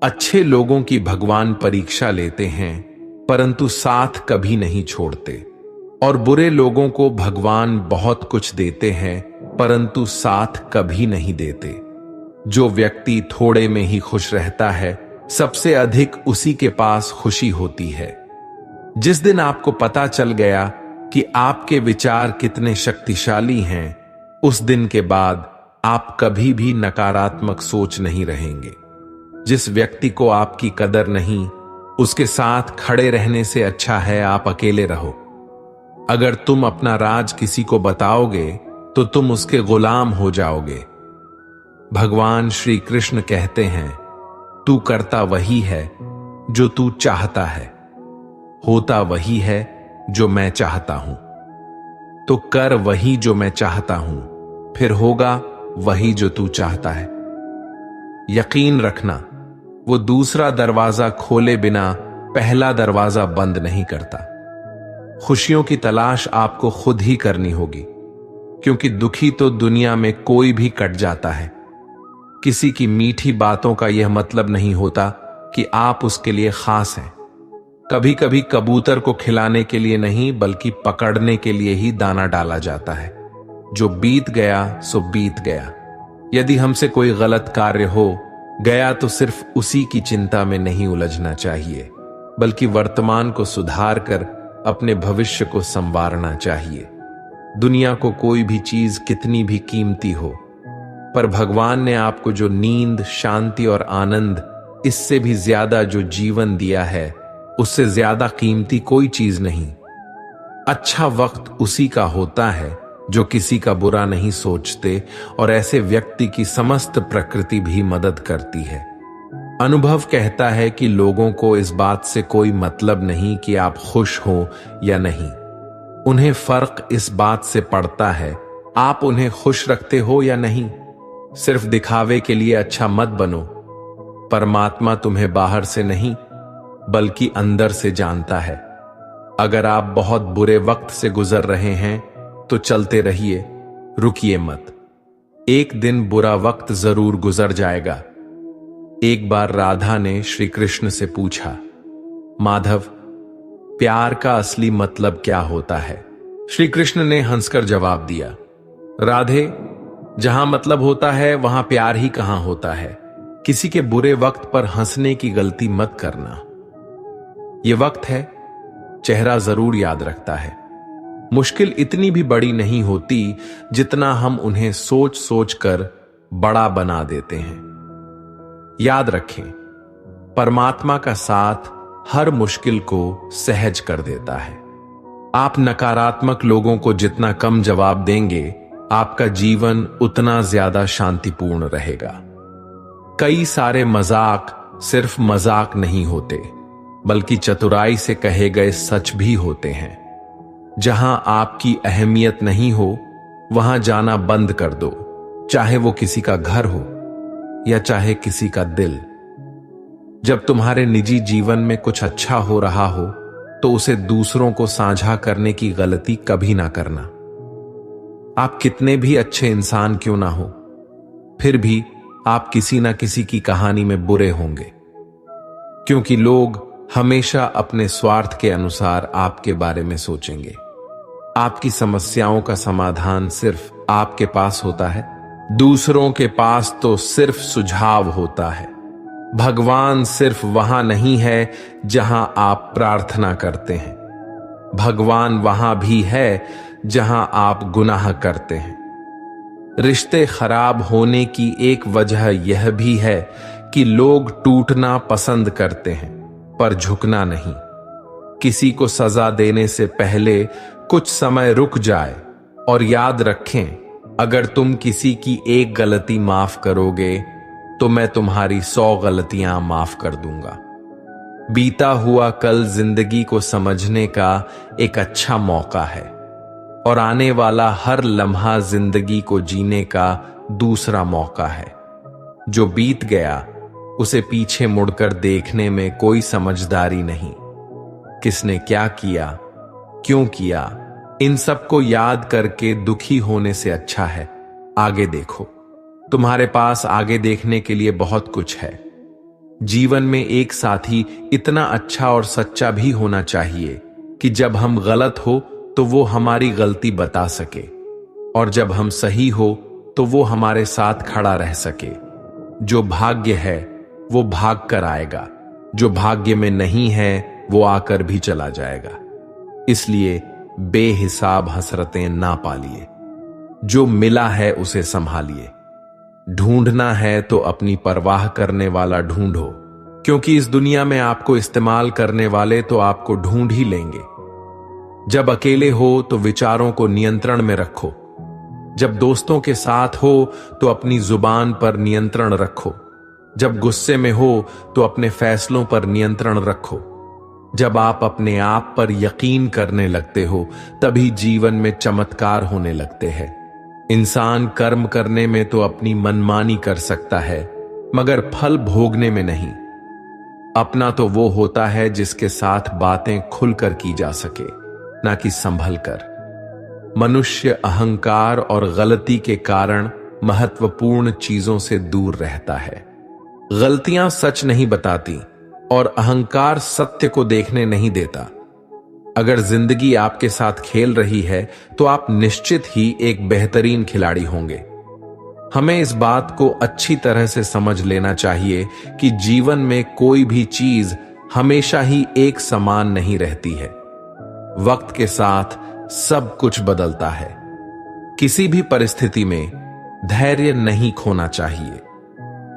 अच्छे लोगों की भगवान परीक्षा लेते हैं परंतु साथ कभी नहीं छोड़ते, और बुरे लोगों को भगवान बहुत कुछ देते हैं परंतु साथ कभी नहीं देते। जो व्यक्ति थोड़े में ही खुश रहता है, सबसे अधिक उसी के पास खुशी होती है। जिस दिन आपको पता चल गया कि आपके विचार कितने शक्तिशाली हैं, उस दिन के बाद आप कभी भी नकारात्मक सोच नहीं रहेंगे। जिस व्यक्ति को आपकी कदर नहीं, उसके साथ खड़े रहने से अच्छा है आप अकेले रहो। अगर तुम अपना राज किसी को बताओगे तो तुम उसके गुलाम हो जाओगे। भगवान श्री कृष्ण कहते हैं, तू करता वही है जो तू चाहता है, होता वही है जो मैं चाहता हूं। तो कर वही जो मैं चाहता हूं, फिर होगा वही जो तू चाहता है। यकीन रखना, वो दूसरा दरवाजा खोले बिना पहला दरवाजा बंद नहीं करता। खुशियों की तलाश आपको खुद ही करनी होगी, क्योंकि दुखी तो दुनिया में कोई भी कट जाता है। किसी की मीठी बातों का यह मतलब नहीं होता कि आप उसके लिए खास हैं। कभी कभी कबूतर को खिलाने के लिए नहीं बल्कि पकड़ने के लिए ही दाना डाला जाता है। जो बीत गया सो बीत गया। यदि हमसे कोई गलत कार्य हो गया तो सिर्फ उसी की चिंता में नहीं उलझना चाहिए, बल्कि वर्तमान को सुधार कर अपने भविष्य को संवारना चाहिए। दुनिया को कोई भी चीज कितनी भी कीमती हो, पर भगवान ने आपको जो नींद, शांति और आनंद, इससे भी ज्यादा जो जीवन दिया है, उससे ज्यादा कीमती कोई चीज नहीं। अच्छा वक्त उसी का होता है जो किसी का बुरा नहीं सोचते, और ऐसे व्यक्ति की समस्त प्रकृति भी मदद करती है। अनुभव कहता है कि लोगों को इस बात से कोई मतलब नहीं कि आप खुश हो या नहीं। उन्हें फर्क इस बात से पड़ता है आप उन्हें खुश रखते हो या नहीं। सिर्फ दिखावे के लिए अच्छा मत बनो। परमात्मा तुम्हें बाहर से नहीं बल्कि अंदर से जानता है। अगर आप बहुत बुरे वक्त से गुजर रहे हैं तो चलते रहिए, रुकिए मत। एक दिन बुरा वक्त जरूर गुजर जाएगा। एक बार राधा ने श्री कृष्ण से पूछा, माधव, प्यार का असली मतलब क्या होता है? श्री कृष्ण ने हंसकर जवाब दिया, राधे, जहां मतलब होता है वहां प्यार ही कहां होता है। किसी के बुरे वक्त पर हंसने की गलती मत करना। यह वक्त है, चेहरा जरूर याद रखता है। मुश्किल इतनी भी बड़ी नहीं होती जितना हम उन्हें सोच सोच कर बड़ा बना देते हैं। याद रखें, परमात्मा का साथ हर मुश्किल को सहज कर देता है। आप नकारात्मक लोगों को जितना कम जवाब देंगे, आपका जीवन उतना ज्यादा शांतिपूर्ण रहेगा। कई सारे मजाक सिर्फ मजाक नहीं होते, बल्कि चतुराई से कहे गए सच भी होते हैं। जहां आपकी अहमियत नहीं हो वहां जाना बंद कर दो, चाहे वो किसी का घर हो या चाहे किसी का दिल। जब तुम्हारे निजी जीवन में कुछ अच्छा हो रहा हो तो उसे दूसरों को साझा करने की गलती कभी ना करना। आप कितने भी अच्छे इंसान क्यों ना हो, फिर भी आप किसी ना किसी की कहानी में बुरे होंगे, क्योंकि लोग हमेशा अपने स्वार्थ के अनुसार आपके बारे में सोचेंगे। आपकी समस्याओं का समाधान सिर्फ आपके पास होता है, दूसरों के पास तो सिर्फ सुझाव होता है। भगवान सिर्फ वहां नहीं है जहां आप प्रार्थना करते हैं, भगवान वहां भी है जहां आप गुनाह करते हैं। रिश्ते खराब होने की एक वजह यह भी है कि लोग टूटना पसंद करते हैं पर झुकना नहीं। किसी को सजा देने से पहले कुछ समय रुक जाए और याद रखें, अगर तुम किसी की एक गलती माफ करोगे तो मैं तुम्हारी 100 गलतियां माफ कर दूंगा। बीता हुआ कल जिंदगी को समझने का एक अच्छा मौका है, और आने वाला हर लम्हा जिंदगी को जीने का दूसरा मौका है। जो बीत गया उसे पीछे मुड़कर देखने में कोई समझदारी नहीं। किसने क्या किया, क्यों किया, इन सब को याद करके दुखी होने से अच्छा है आगे देखो। तुम्हारे पास आगे देखने के लिए बहुत कुछ है। जीवन में एक साथी इतना अच्छा और सच्चा भी होना चाहिए कि जब हम गलत हो तो वो हमारी गलती बता सके, और जब हम सही हो तो वो हमारे साथ खड़ा रह सके। जो भाग्य है वो भाग कर आएगा, जो भाग्य में नहीं है वो आकर भी चला जाएगा। इसलिए बेहिसाब हसरतें ना पालिए। जो मिला है उसे संभालिए। ढूंढना है तो अपनी परवाह करने वाला ढूंढो, क्योंकि इस दुनिया में आपको इस्तेमाल करने वाले तो आपको ढूंढ ही लेंगे। जब अकेले हो तो विचारों को नियंत्रण में रखो। जब दोस्तों के साथ हो तो अपनी जुबान पर नियंत्रण रखो। जब गुस्से में हो तो अपने फैसलों पर नियंत्रण रखो। जब आप अपने आप पर यकीन करने लगते हो तभी जीवन में चमत्कार होने लगते हैं। इंसान कर्म करने में तो अपनी मनमानी कर सकता है, मगर फल भोगने में नहीं। अपना तो वो होता है जिसके साथ बातें खुलकर की जा सके, ना कि संभल कर। मनुष्य अहंकार और गलती के कारण महत्वपूर्ण चीजों से दूर रहता है। गलतियां सच नहीं बताती और अहंकार सत्य को देखने नहीं देता। अगर जिंदगी आपके साथ खेल रही है तो आप निश्चित ही एक बेहतरीन खिलाड़ी होंगे। हमें इस बात को अच्छी तरह से समझ लेना चाहिए कि जीवन में कोई भी चीज हमेशा ही एक समान नहीं रहती है। वक्त के साथ सब कुछ बदलता है। किसी भी परिस्थिति में धैर्य नहीं खोना चाहिए,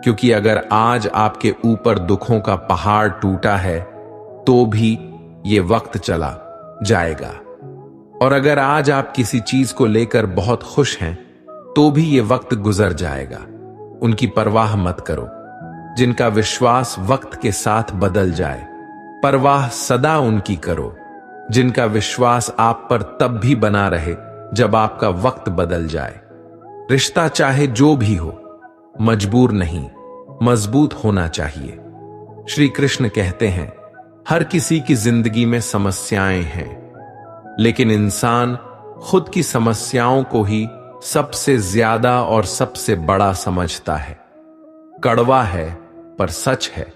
क्योंकि अगर आज आपके ऊपर दुखों का पहाड़ टूटा है तो भी ये वक्त चला जाएगा, और अगर आज आप किसी चीज को लेकर बहुत खुश हैं तो भी ये वक्त गुजर जाएगा। उनकी परवाह मत करो जिनका विश्वास वक्त के साथ बदल जाए। परवाह सदा उनकी करो जिनका विश्वास आप पर तब भी बना रहे जब आपका वक्त बदल जाए। रिश्ता चाहे जो भी हो, मजबूर नहीं, मजबूत होना चाहिए। श्री कृष्ण कहते हैं, हर किसी की जिंदगी में समस्याएं हैं, लेकिन इंसान खुद की समस्याओं को ही सबसे ज्यादा और सबसे बड़ा समझता है। कड़वा है पर सच है।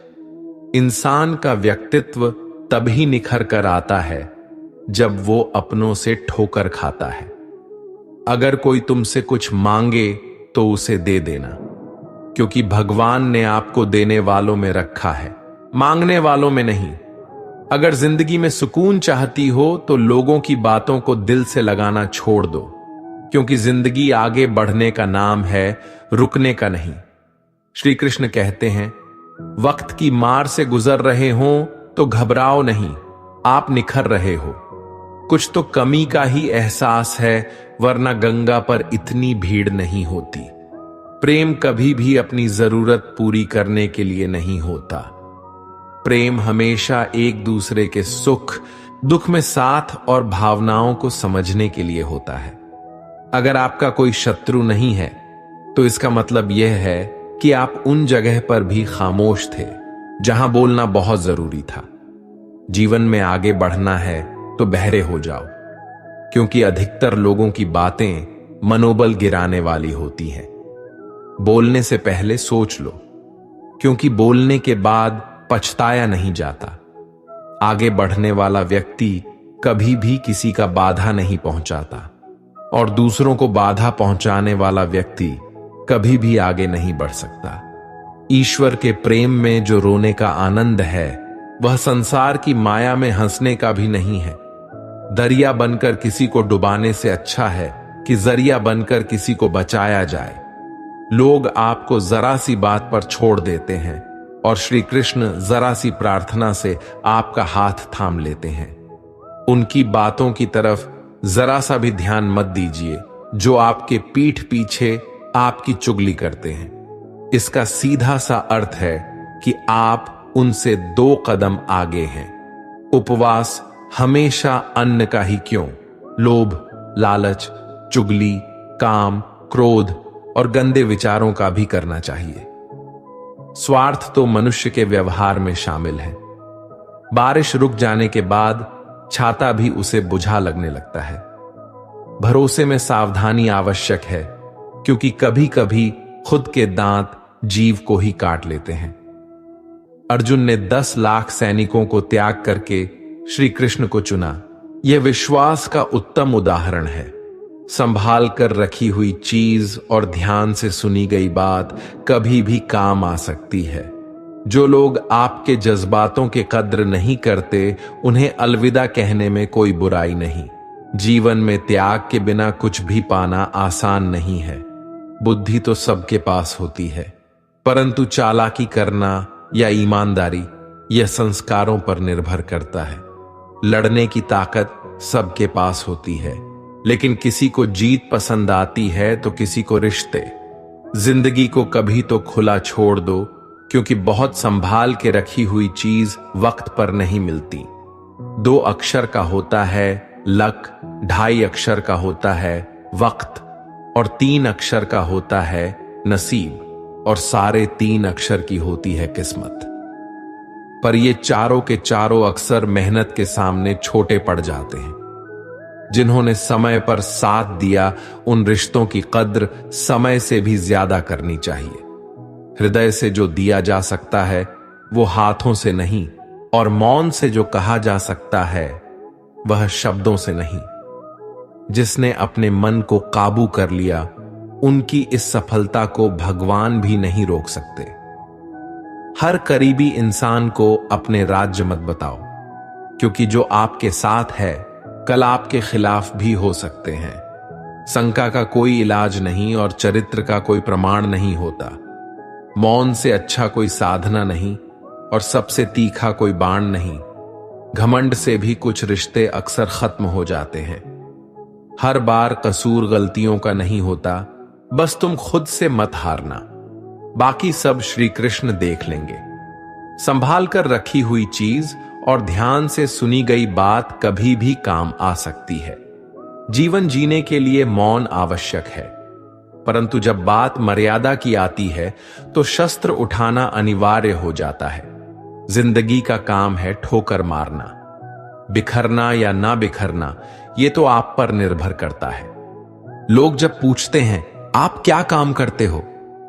इंसान का व्यक्तित्व तभी निखर कर आता है जब वो अपनों से ठोकर खाता है। अगर कोई तुमसे कुछ मांगे तो उसे दे देना, क्योंकि भगवान ने आपको देने वालों में रखा है, मांगने वालों में नहीं। अगर जिंदगी में सुकून चाहती हो तो लोगों की बातों को दिल से लगाना छोड़ दो, क्योंकि जिंदगी आगे बढ़ने का नाम है, रुकने का नहीं। श्री कृष्ण कहते हैं, वक्त की मार से गुजर रहे हो तो घबराओ नहीं, आप निखर रहे हो। कुछ तो कमी का ही एहसास है, वरना गंगा पर इतनी भीड़ नहीं होती। प्रेम कभी भी अपनी जरूरत पूरी करने के लिए नहीं होता। प्रेम हमेशा एक दूसरे के सुख दुख में साथ और भावनाओं को समझने के लिए होता है। अगर आपका कोई शत्रु नहीं है तो इसका मतलब यह है कि आप उन जगह पर भी खामोश थे जहां बोलना बहुत जरूरी था। जीवन में आगे बढ़ना है तो बहरे हो जाओ, क्योंकि अधिकतर लोगों की बातें मनोबल गिराने वाली होती हैं। बोलने से पहले सोच लो, क्योंकि बोलने के बाद पछताया नहीं जाता। आगे बढ़ने वाला व्यक्ति कभी भी किसी का बाधा नहीं पहुंचाता, और दूसरों को बाधा पहुंचाने वाला व्यक्ति कभी भी आगे नहीं बढ़ सकता। ईश्वर के प्रेम में जो रोने का आनंद है वह संसार की माया में हंसने का भी नहीं है। दरिया बनकर किसी को डुबाने से अच्छा है कि जरिया बनकर किसी को बचाया जाए। लोग आपको जरा सी बात पर छोड़ देते हैं और श्री कृष्ण जरा सी प्रार्थना से आपका हाथ थाम लेते हैं। उनकी बातों की तरफ जरा सा भी ध्यान मत दीजिए जो आपके पीठ पीछे आपकी चुगली करते हैं। इसका सीधा सा अर्थ है कि आप उनसे 2 कदम आगे हैं। उपवास हमेशा अन्न का ही क्यों, लोभ, लालच, चुगली, काम, क्रोध और गंदे विचारों का भी करना चाहिए। स्वार्थ तो मनुष्य के व्यवहार में शामिल है। बारिश रुक जाने के बाद छाता भी उसे बुझा लगने लगता है। भरोसे में सावधानी आवश्यक है, क्योंकि कभी कभी खुद के दांत जीव को ही काट लेते हैं। अर्जुन ने 10 लाख सैनिकों को त्याग करके श्री कृष्ण को चुना। यह विश्वास का उत्तम उदाहरण है। संभाल कर रखी हुई चीज और ध्यान से सुनी गई बात कभी भी काम आ सकती है। जो लोग आपके जज्बातों के कद्र नहीं करते, उन्हें अलविदा कहने में कोई बुराई नहीं। जीवन में त्याग के बिना कुछ भी पाना आसान नहीं है। बुद्धि तो सबके पास होती है, परंतु चालाकी करना या ईमानदारी यह संस्कारों पर निर्भर करता है। लड़ने की ताकत सबके पास होती है, लेकिन किसी को जीत पसंद आती है तो किसी को रिश्ते। जिंदगी को कभी तो खुला छोड़ दो, क्योंकि बहुत संभाल के रखी हुई चीज वक्त पर नहीं मिलती। 2 अक्षर का होता है लक, 2.5 अक्षर का होता है वक्त और 3 अक्षर का होता है नसीब और सारे 3 अक्षर की होती है किस्मत। पर ये चारों के चारों अक्सर मेहनत के सामने छोटे पड़ जाते हैं। जिन्होंने समय पर साथ दिया, उन रिश्तों की कद्र समय से भी ज्यादा करनी चाहिए। हृदय से जो दिया जा सकता है वो हाथों से नहीं, और मौन से जो कहा जा सकता है वह शब्दों से नहीं। जिसने अपने मन को काबू कर लिया, उनकी इस सफलता को भगवान भी नहीं रोक सकते। हर करीबी इंसान को अपने राज्य मत बताओ, क्योंकि जो आपके साथ है कल आपके खिलाफ भी हो सकते हैं। शंका का कोई इलाज नहीं और चरित्र का कोई प्रमाण नहीं होता। मौन से अच्छा कोई साधना नहीं और सबसे तीखा कोई बाण नहीं। घमंड से भी कुछ रिश्ते अक्सर खत्म हो जाते हैं। हर बार कसूर गलतियों का नहीं होता, बस तुम खुद से मत हारना। बाकी सब श्री कृष्ण देख लेंगे। संभाल कर रखी हुई चीज और ध्यान से सुनी गई बात कभी भी काम आ सकती है। जीवन जीने के लिए मौन आवश्यक है, परंतु जब बात मर्यादा की आती है तो शस्त्र उठाना अनिवार्य हो जाता है। जिंदगी का काम है ठोकर मारना। बिखरना या ना बिखरना, ये तो आप पर निर्भर करता है। लोग जब पूछते हैं आप क्या काम करते हो,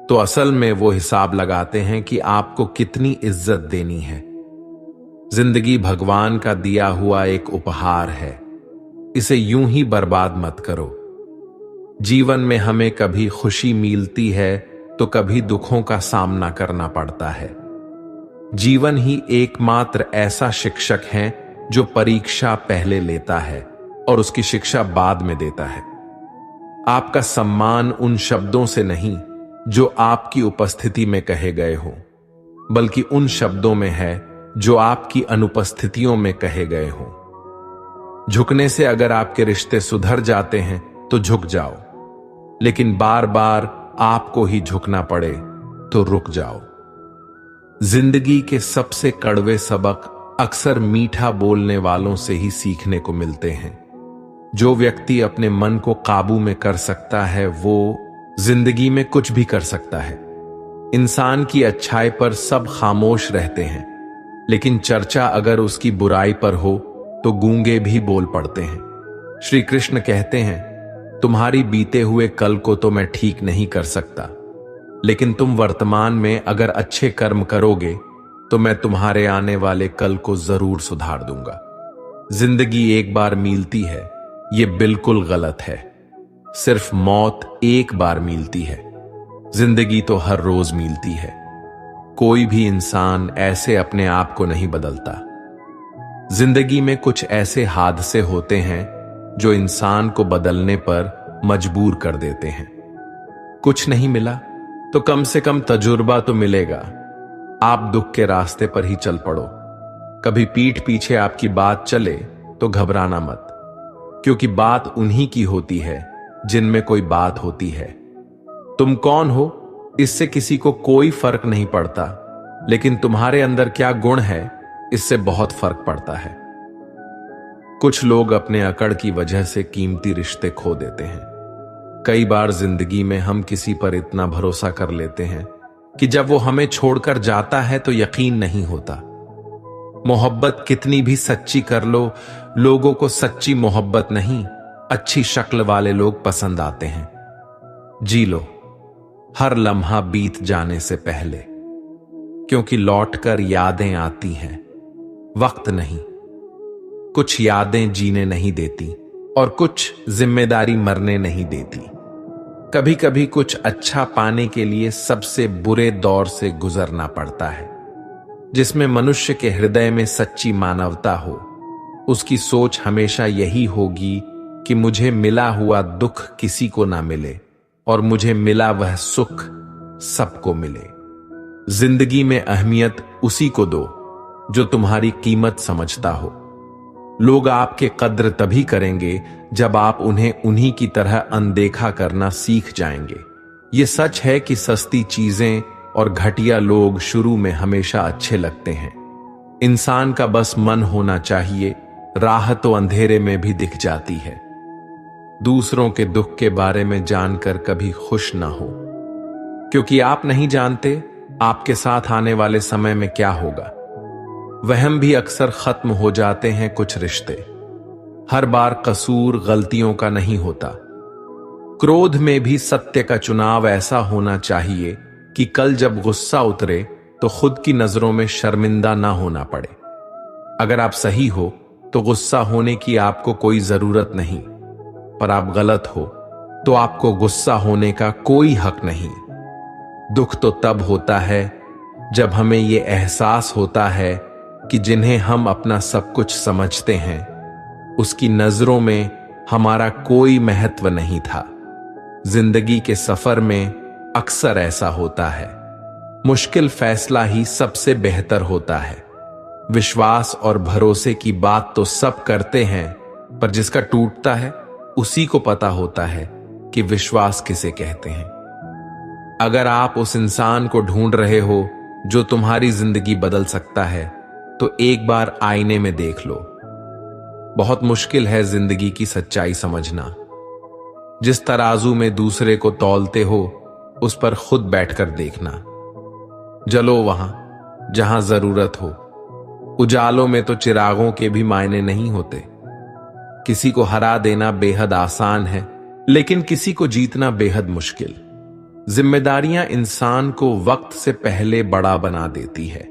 तो असल में वो हिसाब लगाते हैं कि आपको कितनी इज्जत देनी है। जिंदगी भगवान का दिया हुआ एक उपहार है, इसे यूं ही बर्बाद मत करो। जीवन में हमें कभी खुशी मिलती है तो कभी दुखों का सामना करना पड़ता है। जीवन ही एकमात्र ऐसा शिक्षक है जो परीक्षा पहले लेता है और उसकी शिक्षा बाद में देता है। आपका सम्मान उन शब्दों से नहीं जो आपकी उपस्थिति में कहे गए हो, बल्कि उन शब्दों में है जो आपकी अनुपस्थितियों में कहे गए हो। झुकने से अगर आपके रिश्ते सुधर जाते हैं तो झुक जाओ, लेकिन बार बार आपको ही झुकना पड़े तो रुक जाओ। जिंदगी के सबसे कड़वे सबक अक्सर मीठा बोलने वालों से ही सीखने को मिलते हैं। जो व्यक्ति अपने मन को काबू में कर सकता है वो जिंदगी में कुछ भी कर सकता है। इंसान की अच्छाई पर सब खामोश रहते हैं, लेकिन चर्चा अगर उसकी बुराई पर हो तो गूंगे भी बोल पड़ते हैं। श्री कृष्ण कहते हैं, तुम्हारी बीते हुए कल को तो मैं ठीक नहीं कर सकता, लेकिन तुम वर्तमान में अगर अच्छे कर्म करोगे तो मैं तुम्हारे आने वाले कल को जरूर सुधार दूंगा। जिंदगी एक बार मिलती है, ये बिल्कुल गलत है। सिर्फ मौत एक बार मिलती है, जिंदगी तो हर रोज मिलती है। कोई भी इंसान ऐसे अपने आप को नहीं बदलता। जिंदगी में कुछ ऐसे हादसे होते हैं जो इंसान को बदलने पर मजबूर कर देते हैं। कुछ नहीं मिला तो कम से कम तजुर्बा तो मिलेगा। आप दुख के रास्ते पर ही चल पड़ो। कभी पीठ पीछे आपकी बात चले तो घबराना मत, क्योंकि बात उन्हीं की होती है जिनमें कोई बात होती है। तुम कौन हो इससे किसी को कोई फर्क नहीं पड़ता, लेकिन तुम्हारे अंदर क्या गुण है इससे बहुत फर्क पड़ता है। कुछ लोग अपने अकड़ की वजह से कीमती रिश्ते खो देते हैं। कई बार जिंदगी में हम किसी पर इतना भरोसा कर लेते हैं कि जब वो हमें छोड़कर जाता है तो यकीन नहीं होता। मोहब्बत कितनी भी सच्ची कर लो, लोगों को सच्ची मोहब्बत नहीं, अच्छी शक्ल वाले लोग पसंद आते हैं। जी लो, हर लम्हा बीत जाने से पहले, क्योंकि लौटकर यादें आती हैं, वक्त नहीं। कुछ यादें जीने नहीं देती और कुछ जिम्मेदारी मरने नहीं देती। कभी कभी कुछ अच्छा पाने के लिए सबसे बुरे दौर से गुजरना पड़ता है। जिसमें मनुष्य के हृदय में सच्ची मानवता हो, उसकी सोच हमेशा यही होगी कि मुझे मिला हुआ दुख किसी को ना मिले और मुझे मिला वह सुख सबको मिले। जिंदगी में अहमियत उसी को दो जो तुम्हारी कीमत समझता हो। लोग आपके कद्र तभी करेंगे जब आप उन्हें उन्हीं की तरह अनदेखा करना सीख जाएंगे। ये सच है कि सस्ती चीजें और घटिया लोग शुरू में हमेशा अच्छे लगते हैं। इंसान का बस मन होना चाहिए, राह तो अंधेरे में भी दिख जाती है। दूसरों के दुख के बारे में जानकर कभी खुश ना हो, क्योंकि आप नहीं जानते आपके साथ आने वाले समय में क्या होगा। वहम भी अक्सर खत्म हो जाते हैं कुछ रिश्ते। हर बार कसूर गलतियों का नहीं होता। क्रोध में भी सत्य का चुनाव ऐसा होना चाहिए कि कल जब गुस्सा उतरे तो खुद की नजरों में शर्मिंदा ना होना पड़े। अगर आप सही हो तो गुस्सा होने की आपको कोई जरूरत नहीं, पर आप गलत हो तो आपको गुस्सा होने का कोई हक नहीं। दुख तो तब होता है जब हमें यह एहसास होता है कि जिन्हें हम अपना सब कुछ समझते हैं, उसकी नजरों में हमारा कोई महत्व नहीं था। जिंदगी के सफर में अक्सर ऐसा होता है। मुश्किल फैसला ही सबसे बेहतर होता है। विश्वास और भरोसे की बात तो सब करते हैं, पर जिसका टूटता है उसी को पता होता है कि विश्वास किसे कहते हैं। अगर आप उस इंसान को ढूंढ रहे हो जो तुम्हारी जिंदगी बदल सकता है, तो एक बार आईने में देख लो। बहुत मुश्किल है जिंदगी की सच्चाई समझना। जिस तराजू में दूसरे को तौलते हो, उस पर खुद बैठकर देखना। जलो वहां जहां जरूरत हो। उजालों में तो चिरागों के भी मायने नहीं होते। किसी को हरा देना बेहद आसान है, लेकिन किसी को जीतना बेहद मुश्किल। जिम्मेदारियां इंसान को वक्त से पहले बड़ा बना देती है।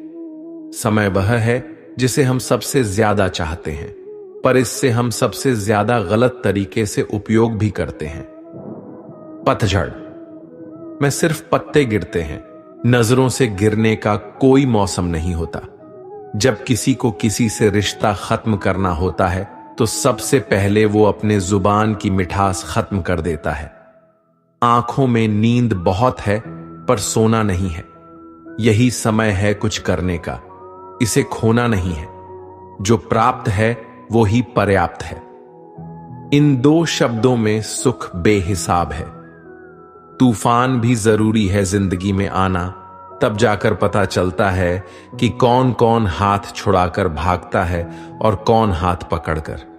समय वह है जिसे हम सबसे ज्यादा चाहते हैं, पर इससे हम सबसे ज्यादा गलत तरीके से उपयोग भी करते हैं। पतझड़ में सिर्फ पत्ते गिरते हैं, नजरों से गिरने का कोई मौसम नहीं होता। जब किसी को किसी से रिश्ता खत्म करना होता है तो सबसे पहले वो अपने जुबान की मिठास खत्म कर देता है। आंखों में नींद बहुत है पर सोना नहीं है। यही समय है कुछ करने का, इसे खोना नहीं है। जो प्राप्त है वो ही पर्याप्त है। इन दो शब्दों में सुख बेहिसाब है। तूफान भी जरूरी है जिंदगी में आना, तब जाकर पता चलता है कि कौन कौन हाथ छुड़ाकर भागता है और कौन हाथ पकड़कर।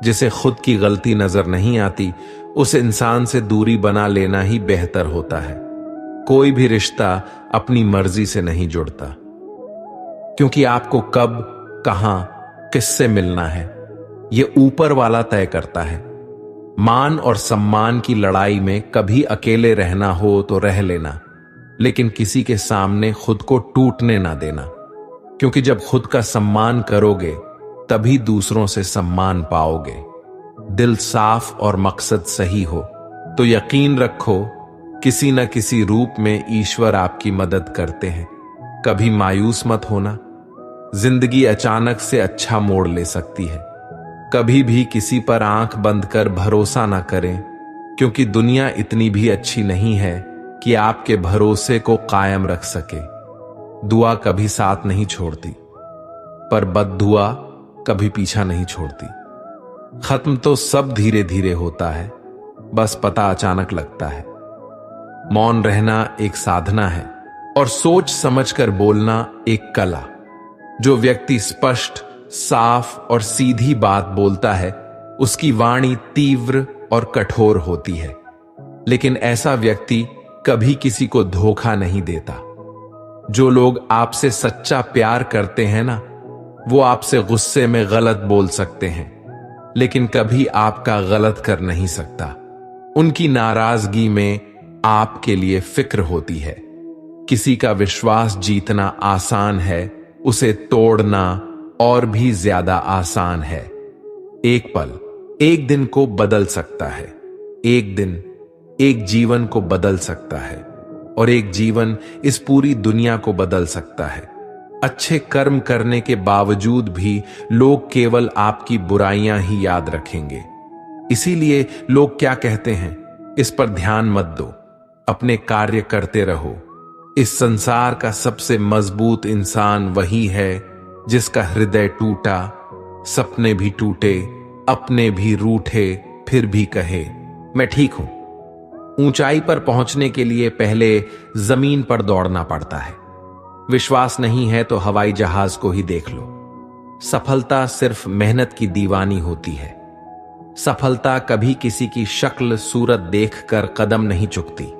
जिसे खुद की गलती नजर नहीं आती, उस इंसान से दूरी बना लेना ही बेहतर होता है। कोई भी रिश्ता अपनी मर्जी से नहीं जुड़ता, क्योंकि आपको कब, कहां, किससे मिलना है, यह ऊपर वाला तय करता है। मान और सम्मान की लड़ाई में कभी अकेले रहना हो तो रह लेना, लेकिन किसी के सामने खुद को टूटने ना देना, क्योंकि जब खुद का सम्मान करोगे तभी दूसरों से सम्मान पाओगे। दिल साफ और मकसद सही हो तो यकीन रखो किसी न किसी रूप में ईश्वर आपकी मदद करते हैं। कभी मायूस मत होना। जिंदगी अचानक से अच्छा मोड़ ले सकती है। कभी भी किसी पर आंख बंद कर भरोसा ना करें, क्योंकि दुनिया इतनी भी अच्छी नहीं है कि आपके भरोसे को कायम रख सके। दुआ कभी साथ नहीं छोड़ती, पर बद्दुआ कभी पीछा नहीं छोड़ती। खत्म तो सब धीरे धीरे होता है, बस पता अचानक लगता है। मौन रहना एक साधना है और सोच समझकर बोलना एक कला। जो व्यक्ति स्पष्ट, साफ और सीधी बात बोलता है, उसकी वाणी तीव्र और कठोर होती है, लेकिन ऐसा व्यक्ति कभी किसी को धोखा नहीं देता। जो लोग आपसे सच्चा प्यार करते हैं ना, वो आपसे गुस्से में गलत बोल सकते हैं, लेकिन कभी आपका गलत कर नहीं सकता। उनकी नाराजगी में आपके लिए फिक्र होती है। किसी का विश्वास जीतना आसान है, उसे तोड़ना और भी ज्यादा आसान है। एक पल एक दिन को बदल सकता है, एक दिन एक जीवन को बदल सकता है, और एक जीवन इस पूरी दुनिया को बदल सकता है। अच्छे कर्म करने के बावजूद भी लोग केवल आपकी बुराइयां ही याद रखेंगे। इसीलिए लोग क्या कहते हैं, इस पर ध्यान मत दो, अपने कार्य करते रहो। इस संसार का सबसे मजबूत इंसान वही है जिसका हृदय टूटा, सपने भी टूटे, अपने भी रूठे, फिर भी कहे मैं ठीक हूं। ऊंचाई पर पहुंचने के लिए पहले जमीन पर दौड़ना पड़ता है। विश्वास नहीं है तो हवाई जहाज को ही देख लो। सफलता सिर्फ मेहनत की दीवानी होती है। सफलता कभी किसी की शक्ल सूरत देखकर कदम नहीं चुकती।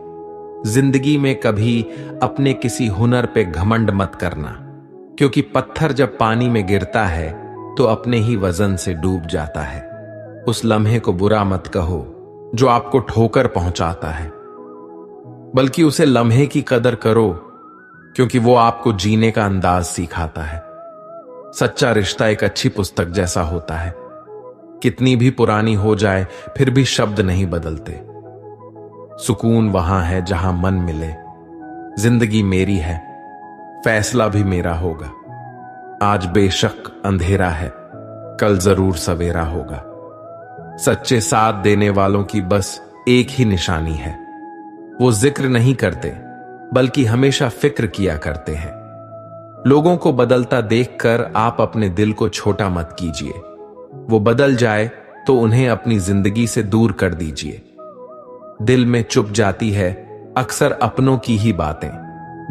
जिंदगी में कभी अपने किसी हुनर पे घमंड मत करना, क्योंकि पत्थर जब पानी में गिरता है तो अपने ही वजन से डूब जाता है। उस लम्हे को बुरा मत कहो जो आपको ठोकर पहुंचाता है, बल्कि उसे लम्हे की कदर करो, क्योंकि वो आपको जीने का अंदाज सिखाता है। सच्चा रिश्ता एक अच्छी पुस्तक जैसा होता है। कितनी भी पुरानी हो जाए फिर भी शब्द नहीं बदलते। सुकून वहां है जहां मन मिले। जिंदगी मेरी है, फैसला भी मेरा होगा। आज बेशक अंधेरा है, कल जरूर सवेरा होगा। सच्चे साथ देने वालों की बस एक ही निशानी है, वो जिक्र नहीं करते बल्कि हमेशा फिक्र किया करते हैं। लोगों को बदलता देखकर आप अपने दिल को छोटा मत कीजिए। वो बदल जाए तो उन्हें अपनी जिंदगी से दूर कर दीजिए। दिल में चुप जाती है अक्सर अपनों की ही बातें।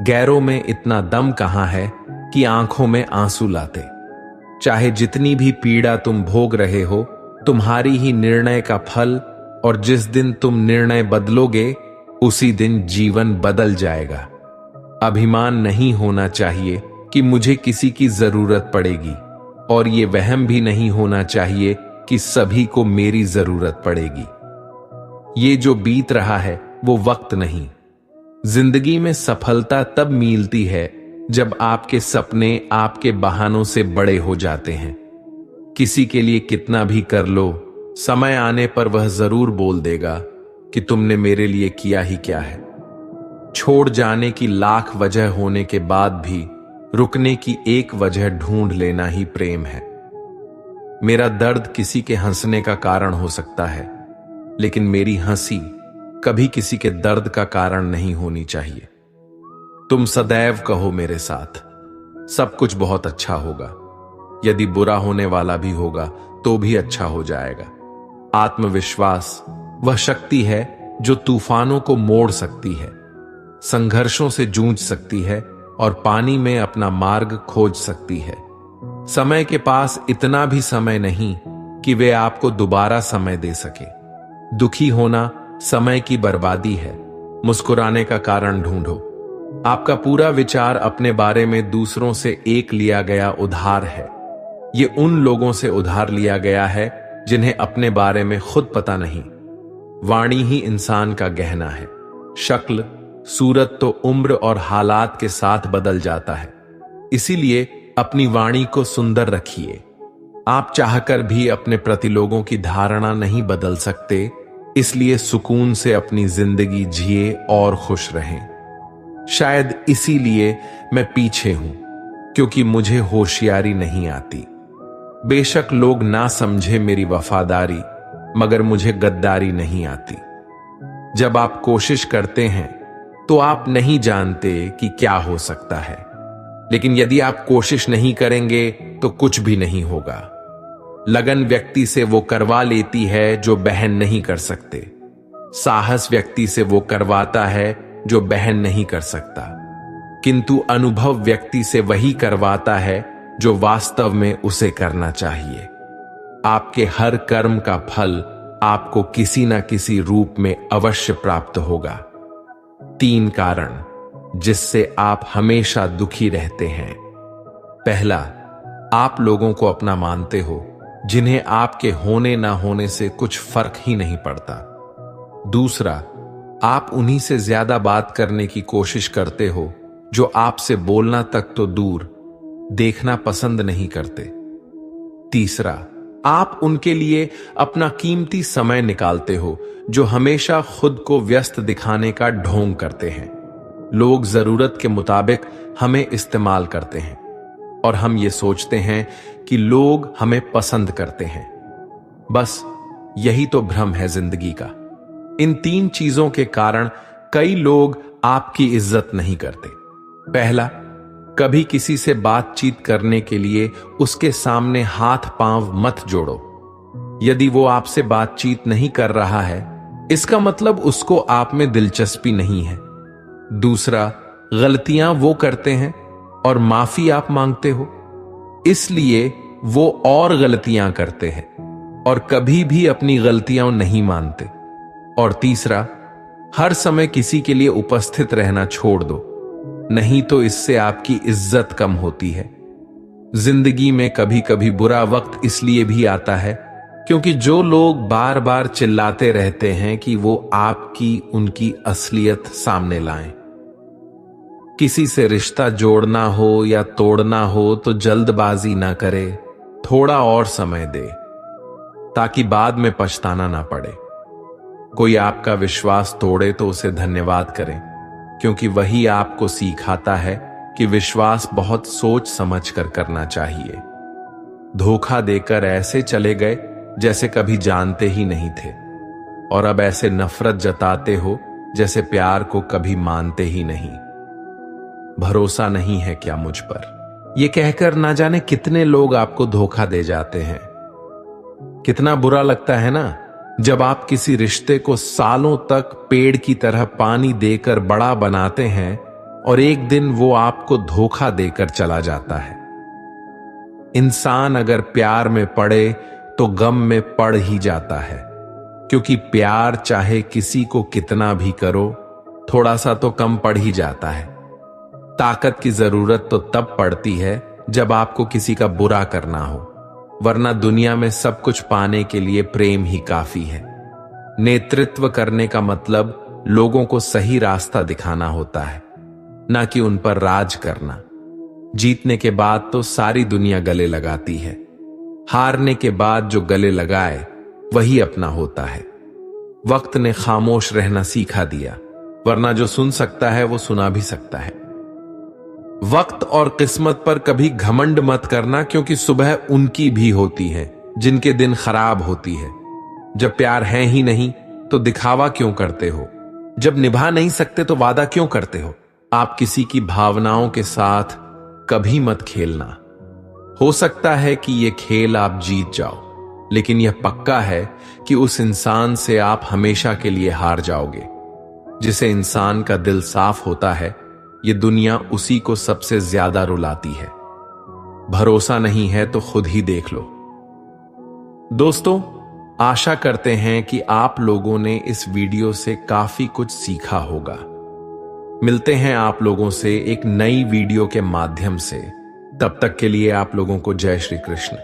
गैरों में इतना दम कहां है कि आंखों में आंसू लाते। चाहे जितनी भी पीड़ा तुम भोग रहे हो, तुम्हारी ही निर्णय का फल, और जिस दिन तुम निर्णय बदलोगे उसी दिन जीवन बदल जाएगा। अभिमान नहीं होना चाहिए कि मुझे किसी की जरूरत पड़ेगी, और ये वहम भी नहीं होना चाहिए कि सभी को मेरी जरूरत पड़ेगी। ये जो बीत रहा है वो वक्त नहीं। जिंदगी में सफलता तब मिलती है जब आपके सपने आपके बहानों से बड़े हो जाते हैं। किसी के लिए कितना भी कर लो, समय आने पर वह जरूर बोल देगा कि तुमने मेरे लिए किया ही क्या है। छोड़ जाने की लाख वजह होने के बाद भी रुकने की एक वजह ढूंढ लेना ही प्रेम है। मेरा दर्द किसी के हंसने का कारण हो सकता है, लेकिन मेरी हंसी कभी किसी के दर्द का कारण नहीं होनी चाहिए। तुम सदैव कहो मेरे साथ, सब कुछ बहुत अच्छा होगा। यदि बुरा होने वाला भी होगा तो भी अच्छा हो जाएगा। आत्मविश्वास वह शक्ति है जो तूफानों को मोड़ सकती है, संघर्षों से जूझ सकती है और पानी में अपना मार्ग खोज सकती है। समय के पास इतना भी समय नहीं कि वे आपको दोबारा समय दे सके। दुखी होना समय की बर्बादी है। मुस्कुराने का कारण ढूंढो। आपका पूरा विचार अपने बारे में दूसरों से एक लिया गया उधार है। ये उन लोगों से उधार लिया गया है जिन्हें अपने बारे में खुद पता नहीं। वाणी ही इंसान का गहना है। शक्ल सूरत तो उम्र और हालात के साथ बदल जाता है। इसीलिए अपनी वाणी को सुंदर रखिए। आप चाहकर भी अपने प्रति लोगों की धारणा नहीं बदल सकते, इसलिए सुकून से अपनी जिंदगी जिए और खुश रहें। शायद इसीलिए मैं पीछे हूं, क्योंकि मुझे होशियारी नहीं आती। बेशक लोग ना समझे मेरी वफादारी, मगर मुझे गद्दारी नहीं आती। जब आप कोशिश करते हैं तो आप नहीं जानते कि क्या हो सकता है, लेकिन यदि आप कोशिश नहीं करेंगे तो कुछ भी नहीं होगा। लगन व्यक्ति से वो करवा लेती है जो बहन नहीं कर सकते। साहस व्यक्ति से वो करवाता है जो बहन नहीं कर सकता, किंतु अनुभव व्यक्ति से वही करवाता है जो वास्तव में उसे करना चाहिए। आपके हर कर्म का फल आपको किसी न किसी रूप में अवश्य प्राप्त होगा। 3 कारण जिससे आप हमेशा दुखी रहते हैं। पहला, आप लोगों को अपना मानते हो जिन्हें आपके होने ना होने से कुछ फर्क ही नहीं पड़ता। दूसरा, आप उन्हीं से ज्यादा बात करने की कोशिश करते हो जो आपसे बोलना तक तो दूर देखना पसंद नहीं करते। तीसरा, आप उनके लिए अपना कीमती समय निकालते हो जो हमेशा खुद को व्यस्त दिखाने का ढोंग करते हैं। लोग जरूरत के मुताबिक हमें इस्तेमाल करते हैं और हम ये सोचते हैं कि लोग हमें पसंद करते हैं। बस यही तो भ्रम है जिंदगी का। इन 3 चीजों के कारण कई लोग आपकी इज्जत नहीं करते। पहला, कभी किसी से बातचीत करने के लिए उसके सामने हाथ पांव मत जोड़ो। यदि वो आपसे बातचीत नहीं कर रहा है, इसका मतलब उसको आप में दिलचस्पी नहीं है। दूसरा, गलतियां वो करते हैं और माफी आप मांगते हो, इसलिए वो और गलतियां करते हैं और कभी भी अपनी गलतियां नहीं मानते। और तीसरा, हर समय किसी के लिए उपस्थित रहना छोड़ दो, नहीं तो इससे आपकी इज्जत कम होती है। जिंदगी में कभी कभी बुरा वक्त इसलिए भी आता है क्योंकि जो लोग बार बार चिल्लाते रहते हैं कि वो आपकी उनकी असलियत सामने लाएं। किसी से रिश्ता जोड़ना हो या तोड़ना हो तो जल्दबाजी ना करे, थोड़ा और समय दे ताकि बाद में पछताना ना पड़े। कोई आपका विश्वास तोड़े तो उसे धन्यवाद करें, क्योंकि वही आपको सिखाता है कि विश्वास बहुत सोच समझ कर करना चाहिए। धोखा देकर ऐसे चले गए जैसे कभी जानते ही नहीं थे, और अब ऐसे नफरत जताते हो जैसे प्यार को कभी मानते ही नहीं। भरोसा नहीं है क्या मुझ पर, ये कहकर ना जाने कितने लोग आपको धोखा दे जाते हैं। कितना बुरा लगता है ना जब आप किसी रिश्ते को सालों तक पेड़ की तरह पानी देकर बड़ा बनाते हैं और एक दिन वो आपको धोखा देकर चला जाता है। इंसान अगर प्यार में पड़े तो गम में पड़ ही जाता है, क्योंकि प्यार चाहे किसी को कितना भी करो, थोड़ा सा तो कम पड़ ही जाता है। ताकत की जरूरत तो तब पड़ती है जब आपको किसी का बुरा करना हो, वरना दुनिया में सब कुछ पाने के लिए प्रेम ही काफी है। नेतृत्व करने का मतलब लोगों को सही रास्ता दिखाना होता है, ना कि उन पर राज करना। जीतने के बाद तो सारी दुनिया गले लगाती है, हारने के बाद जो गले लगाए वही अपना होता है। वक्त ने खामोश रहना सीखा दिया, वरना जो सुन सकता है वो सुना भी सकता है। वक्त और किस्मत पर कभी घमंड मत करना, क्योंकि सुबह उनकी भी होती है जिनके दिन खराब होती है। जब प्यार है ही नहीं तो दिखावा क्यों करते हो? जब निभा नहीं सकते तो वादा क्यों करते हो? आप किसी की भावनाओं के साथ कभी मत खेलना। हो सकता है कि यह खेल आप जीत जाओ, लेकिन यह पक्का है कि उस इंसान से आप हमेशा के लिए हार जाओगे। जिसे इंसान का दिल साफ होता है, ये दुनिया उसी को सबसे ज्यादा रुलाती है। भरोसा नहीं है तो खुद ही देख लो। दोस्तों, आशा करते हैं कि आप लोगों ने इस वीडियो से काफी कुछ सीखा होगा। मिलते हैं आप लोगों से एक नई वीडियो के माध्यम से। तब तक के लिए आप लोगों को जय श्री कृष्ण।